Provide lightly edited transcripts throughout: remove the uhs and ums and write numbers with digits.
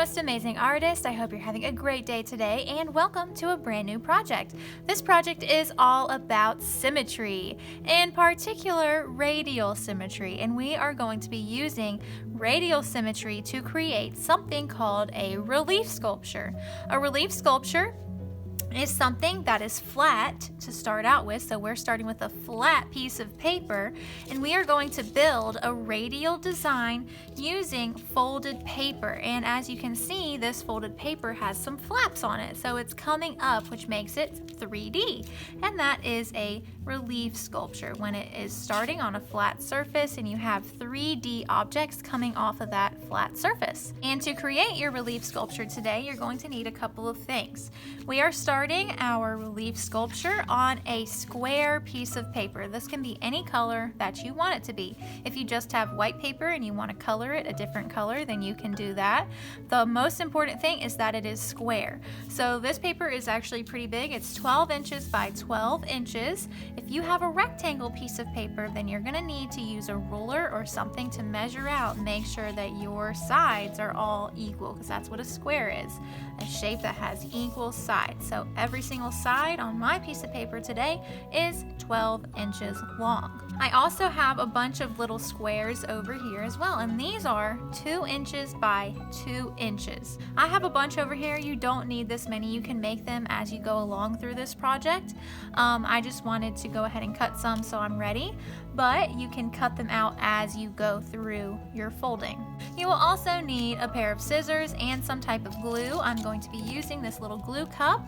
most amazing artist. I hope you're having a great day today, and welcome to a brand new project. This project is all about symmetry, in particular radial symmetry, and we are going to be using radial symmetry to create something called a relief sculpture. A relief sculpture is something that is flat to start out with. So we're starting with a flat piece of paper, and we are going to build a radial design using folded paper. And as you can see, this folded paper has some flaps on it, so it's coming up, which makes it 3D, and that is a relief sculpture when it is starting on a flat surface and you have 3D objects coming off of that flat surface. And to create your relief sculpture today, you're going to need a couple of things. We are starting our relief sculpture on a square piece of paper. This can be any color that you want it to be. If you just have white paper and you want to color it a different color, then you can do that. The most important thing is that it is square. So this paper is actually pretty big. It's 12 inches by 12 inches. If you have a rectangle piece of paper, then you're going to need to use a ruler or something to measure out. Make sure that your sides are all equal, because that's what a square is, a shape that has equal sides. So every single side on my piece of paper today is 12 inches long. I also have a bunch of little squares over here as well, and these are 2 inches by 2 inches. I have a bunch over here. You don't need this many. You can make them as you go along through this project. I just wanted to go ahead and cut some so I'm ready, but you can cut them out as you go through your folding. You will also need a pair of scissors and some type of glue. I'm going to be using this little glue cup,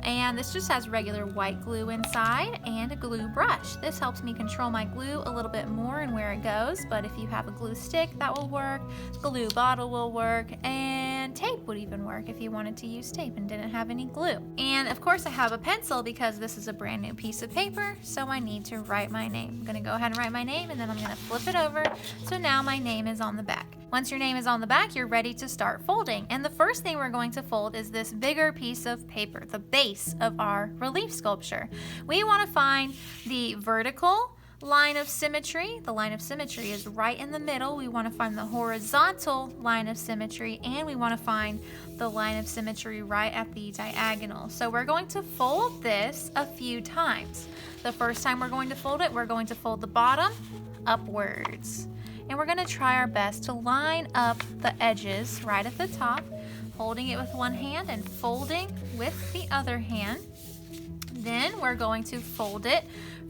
and this just has regular white glue inside, and a glue brush. This helps me control my glue a little bit more and where it goes, but if you have a glue stick, that will work. Glue bottle will work, and tape would even work if you wanted to use tape and didn't have any glue. And of course I have a pencil because this is a brand new piece of paper, so I need to write my name. I'm gonna go ahead and write my name, and then I'm gonna flip it over, so now my name is on the back. Once your name is on the back, you're ready to start folding. And the first thing we're going to fold is this bigger piece of paper, the base of our relief sculpture. We want to find the vertical line of symmetry. The line of symmetry is right in the middle. We want to find the horizontal line of symmetry, and we want to find the line of symmetry right at the diagonal. So we're going to fold this a few times. The first time we're going to fold it, we're going to fold the bottom upwards. And we're going to try our best to line up the edges right at the top, holding it with one hand and folding with the other hand. Then we're going to fold it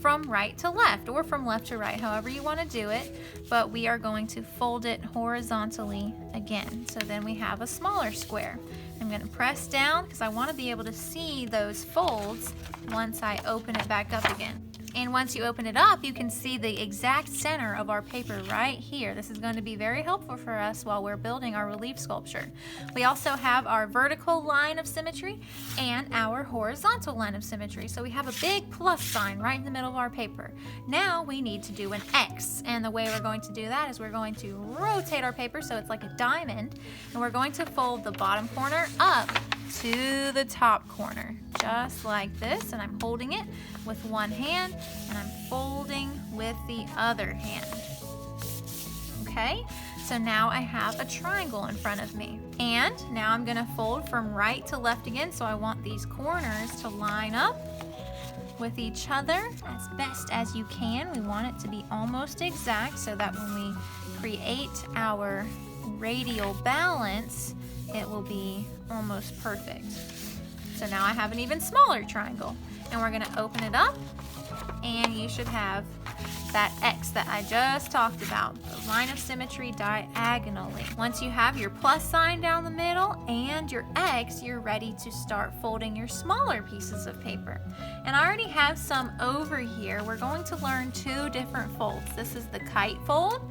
from right to left, or from left to right, however you want to do it, but we are going to fold it horizontally again. So then we have a smaller square. I'm going to press down because I want to be able to see those folds once I open it back up again. And once you open it up, you can see the exact center of our paper right here. This is going to be very helpful for us while we're building our relief sculpture. We also have our vertical line of symmetry and our horizontal line of symmetry. So we have a big plus sign right in the middle of our paper. Now we need to do an X. And the way we're going to do that is we're going to rotate our paper so it's like a diamond. And we're going to fold the bottom corner up to the top corner, just like this. And I'm holding it with one hand, and I'm folding with the other hand. Okay, so now I have a triangle in front of me. And now I'm gonna fold from right to left again, so I want these corners to line up with each other as best as you can. We want it to be almost exact so that when we create our radial balance, it will be almost perfect. So now I have an even smaller triangle, and we're gonna open it up, and you should have that X that I just talked about, the line of symmetry diagonally. Once you have your plus sign down the middle and your X, you're ready to start folding your smaller pieces of paper. And I already have some over here. We're going to learn two different folds. This is the kite fold,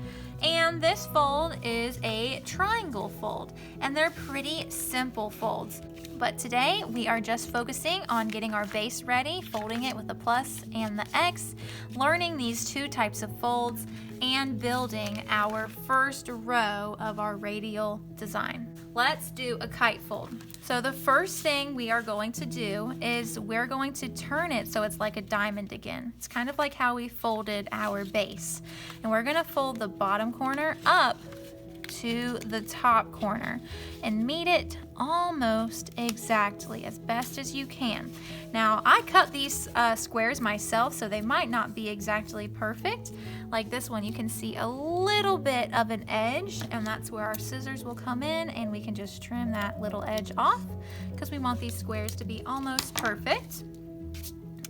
and this fold is a triangle fold, and they're pretty simple folds. But today we are just focusing on getting our base ready, folding it with the plus and the X, learning these two types of folds, and building our first row of our radial design. Let's do a kite fold. So the first thing we are going to do is we're going to turn it so it's like a diamond again. It's kind of like how we folded our base. And we're gonna fold the bottom corner up to the top corner and meet it almost exactly as best as you can. Now, I cut these squares myself, so they might not be exactly perfect. Like this one, you can see a little bit of an edge, and that's where our scissors will come in, and we can just trim that little edge off because we want these squares to be almost perfect.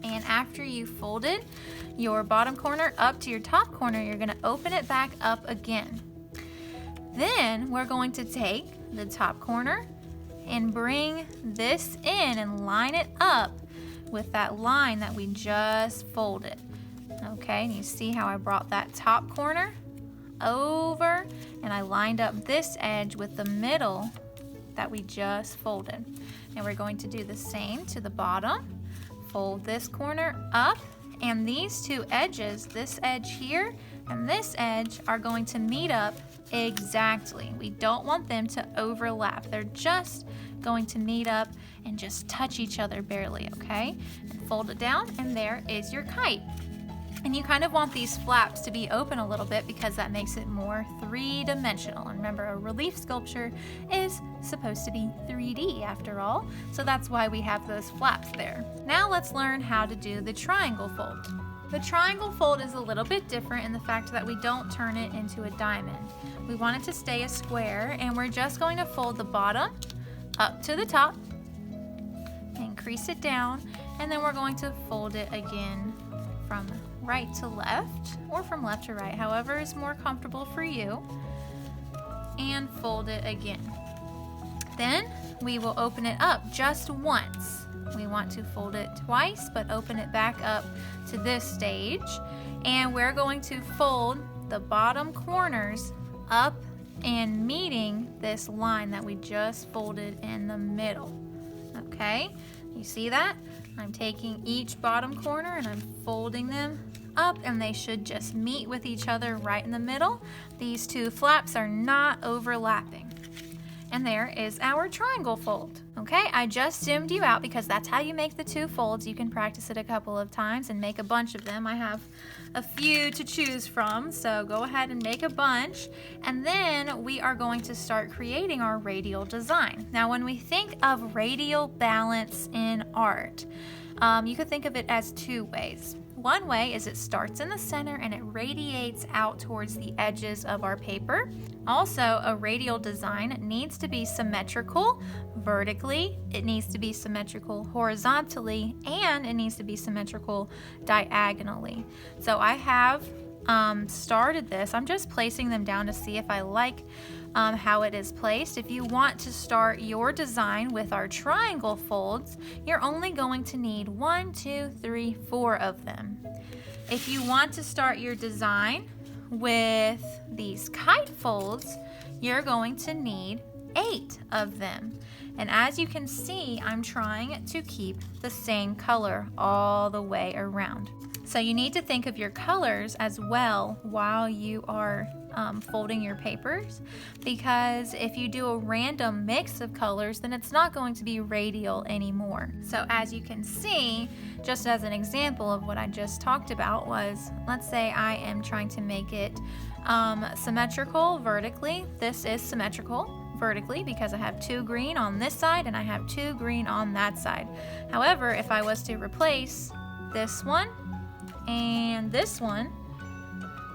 And after you folded your bottom corner up to your top corner, you're going to open it back up again. Then we're going to take the top corner and bring this in and line it up with that line that we just folded. Okay, and you see how I brought that top corner over and I lined up this edge with the middle that we just folded. And we're going to do the same to the bottom. Fold this corner up, and these two edges, this edge here and this edge, are going to meet up exactly. We don't want them to overlap. They're just going to meet up and just touch each other barely, okay? And fold it down, and there is your kite. And you kind of want these flaps to be open a little bit because that makes it more three-dimensional. And remember, a relief sculpture is supposed to be 3D after all, so that's why we have those flaps there. Now let's learn how to do the triangle fold. The triangle fold is a little bit different in the fact that we don't turn it into a diamond. We want it to stay a square, and we're just going to fold the bottom up to the top and crease it down, and then we're going to fold it again from right to left, or from left to right, however is more comfortable for you, and fold it again. Then we will open it up just once. We want to fold it twice, but open it back up to this stage, and we're going to fold the bottom corners up and meeting this line that we just folded in the middle. Okay, you see that? I'm taking each bottom corner and I'm folding them up, and they should just meet with each other right in the middle. These two flaps are not overlapping. And there is our triangle fold. Okay, I just zoomed you out because that's how you make the two folds. You can practice it a couple of times and make a bunch of them. I have a few to choose from, so go ahead and make a bunch. And then we are going to start creating our radial design. Now, when we think of radial balance in art, you could think of it as two ways. One way is it starts in the center and it radiates out towards the edges of our paper. Also, a radial design needs to be symmetrical vertically, it needs to be symmetrical horizontally, and it needs to be symmetrical diagonally. So I have started this. I'm just placing them down to see if I like how it is placed. If you want to start your design with our triangle folds, you're only going to need 1, 2, 3, 4 of them. If you want to start your design with these kite folds, you're going to need 8 of them. And as you can see, I'm trying to keep the same color all the way around. So you need to think of your colors as well while you are folding your papers, because if you do a random mix of colors, then it's not going to be radial anymore. So as you can see, just as an example of what I just talked about was, let's say I am trying to make it symmetrical vertically. This is symmetrical vertically because I have 2 green on this side and I have 2 green on that side. However, if I was to replace this one and this one,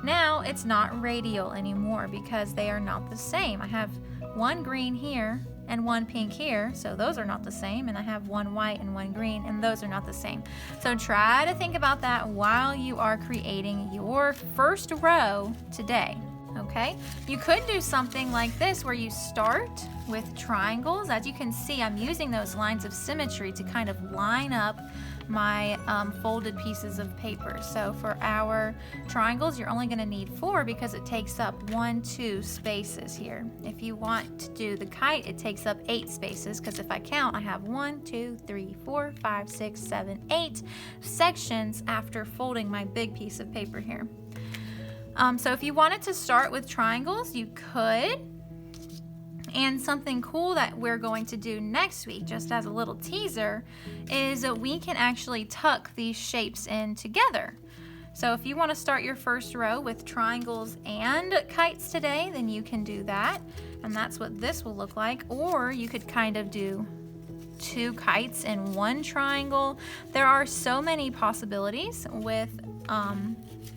now it's not radial anymore because they are not the same. I have 1 green here and 1 pink here, so those are not the same, and I have 1 white and 1 green, and those are not the same. So try to think about that while you are creating your first row today. Okay, you could do something like this where you start with triangles. As you can see, I'm using those lines of symmetry to kind of line up my folded pieces of paper. So for our triangles, you're only going to need 4 because it takes up 1, 2 spaces here. If you want to do the kite, it takes up 8 spaces because if I count, I have 1, 2, 3, 4, 5, 6, 7, 8 sections after folding my big piece of paper here. So if you wanted to start with triangles, you could. And something cool that we're going to do next week, just as a little teaser, is that we can actually tuck these shapes in together. So if you want to start your first row with triangles and kites today, then you can do that. And that's what this will look like. Or you could kind of do 2 kites and 1 triangle. There are so many possibilities with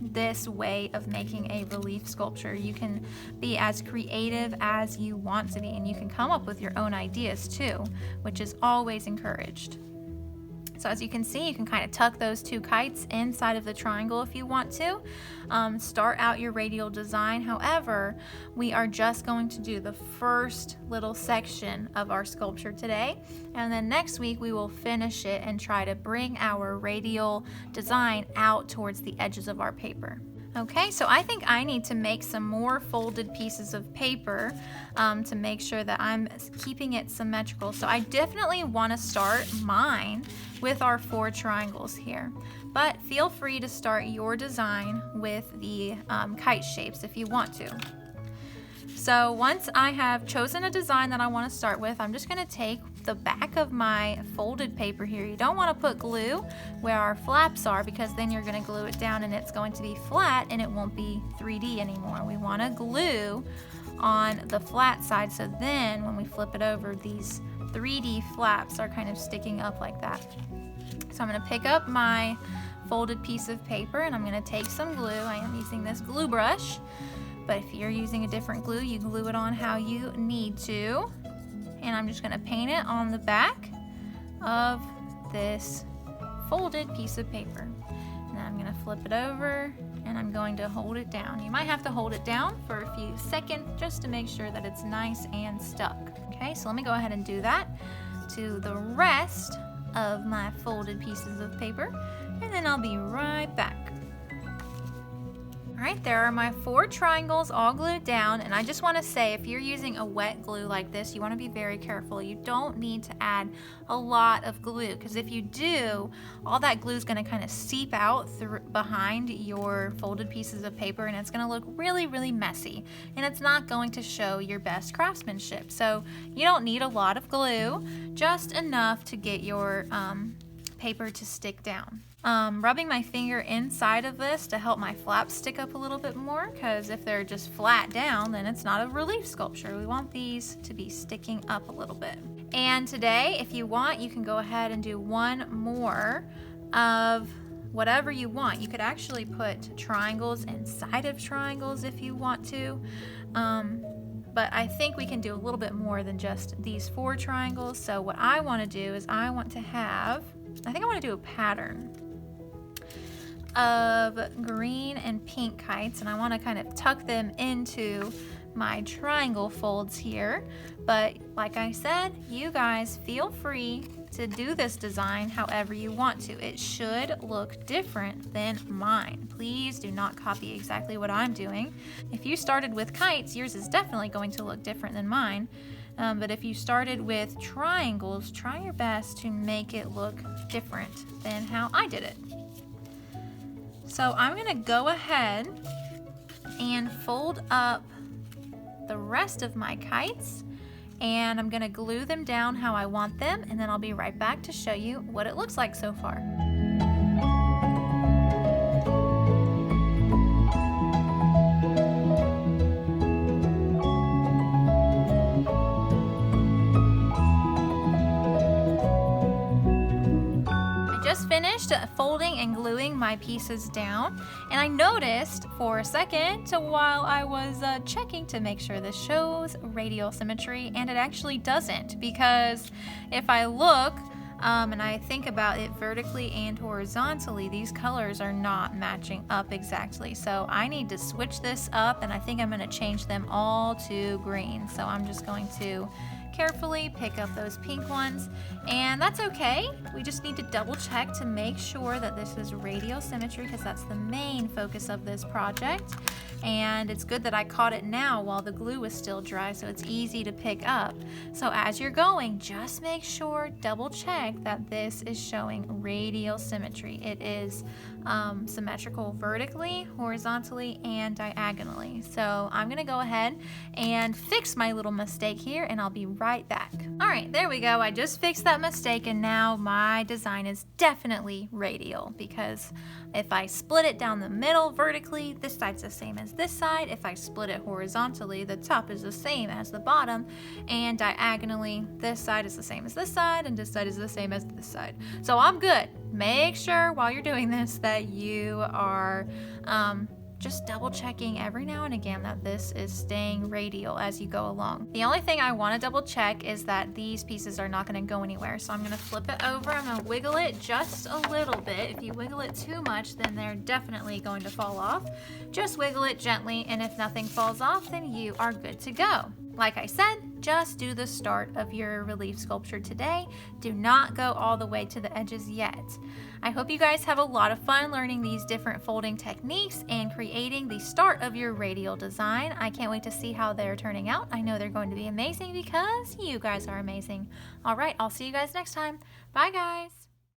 this way of making a relief sculpture. You can be as creative as you want to be, and you can come up with your own ideas too, which is always encouraged. So as you can see, you can kind of tuck those 2 kites inside of the triangle if you want to. Start out your radial design. However, we are just going to do the first little section of our sculpture today, and then next week we will finish it and try to bring our radial design out towards the edges of our paper. Okay, so I think I need to make some more folded pieces of paper to make sure that I'm keeping it symmetrical. So I definitely want to start mine with our 4 triangles here, but feel free to start your design with the kite shapes if you want to. So once I have chosen a design that I want to start with, I'm just going to take the back of my folded paper here. You don't want to put glue where our flaps are, because then you're going to glue it down and it's going to be flat and it won't be 3D anymore. We want to glue on the flat side, so then when we flip it over, these 3D flaps are kind of sticking up like that. So I'm going to pick up my folded piece of paper and I'm going to take some glue. I am using this glue brush, but if you're using a different glue, you glue it on how you need to. And I'm just going to paint it on the back of this folded piece of paper. And then I'm going to flip it over and I'm going to hold it down. You might have to hold it down for a few seconds just to make sure that it's nice and stuck. Okay, so let me go ahead and do that to the rest of my folded pieces of paper, and then I'll be right back. Alright, there are my 4 triangles all glued down, and I just want to say, if you're using a wet glue like this, you want to be very careful. You don't need to add a lot of glue, because if you do, all that glue is going to kind of seep out behind your folded pieces of paper, and it's going to look really, really messy, and it's not going to show your best craftsmanship. So you don't need a lot of glue, just enough to get your paper to stick down. Rubbing my finger inside of this to help my flaps stick up a little bit more, because if they're just flat down, then it's not a relief sculpture. We want these to be sticking up a little bit. And today, if you want, you can go ahead and do 1 more of whatever you want. You could actually put triangles inside of triangles if you want to. But I think we can do a little bit more than just these 4 triangles. So what I want to do is I want to do a pattern of green and pink kites, and I want to kind of tuck them into my triangle folds here. But like I said, you guys feel free to do this design however you want to. It should look different than mine. Please do not copy exactly what I'm doing. If you started with kites, yours is definitely going to look different than mine. But if you started with triangles, try your best to make it look different than how I did it. So I'm going to go ahead and fold up the rest of my kites, and I'm going to glue them down how I want them, and then I'll be right back to show you what it looks like so far. Finished folding and gluing my pieces down, and I noticed for a second while I was checking to make sure this shows radial symmetry, and it actually doesn't, because if I look and I think about it vertically and horizontally, these colors are not matching up exactly. So I need to switch this up, and I think I'm going to change them all to green. So I'm just going to carefully pick up those pink ones, and that's okay. We just need to double check to make sure that this is radial symmetry, because that's the main focus of this project. And it's good that I caught it now while the glue was still dry, so it's easy to pick up. So as you're going, just make sure, double check that this is showing radial symmetry. It is symmetrical vertically, horizontally, and diagonally. So I'm gonna go ahead and fix my little mistake here, and I'll be right right back. All right, there we go. I just fixed that mistake, and now my design is definitely radial, because if I split it down the middle vertically, this side's the same as this side. If I split it horizontally, the top is the same as the bottom, and diagonally, this side is the same as this side, and this side is the same as this side. So I'm good. Make sure while you're doing this that you are just double checking every now and again that this is staying radial as you go along. The only thing I want to double check is that these pieces are not going to go anywhere. So I'm going to flip it over. I'm going to wiggle it just a little bit. If you wiggle it too much, then they're definitely going to fall off. Just wiggle it gently, and if nothing falls off, then you are good to go. Like I said, just do the start of your relief sculpture today. Do not go all the way to the edges yet. I hope you guys have a lot of fun learning these different folding techniques and creating the start of your radial design. I can't wait to see how they're turning out. I know they're going to be amazing because you guys are amazing. All right, I'll see you guys next time. Bye, guys.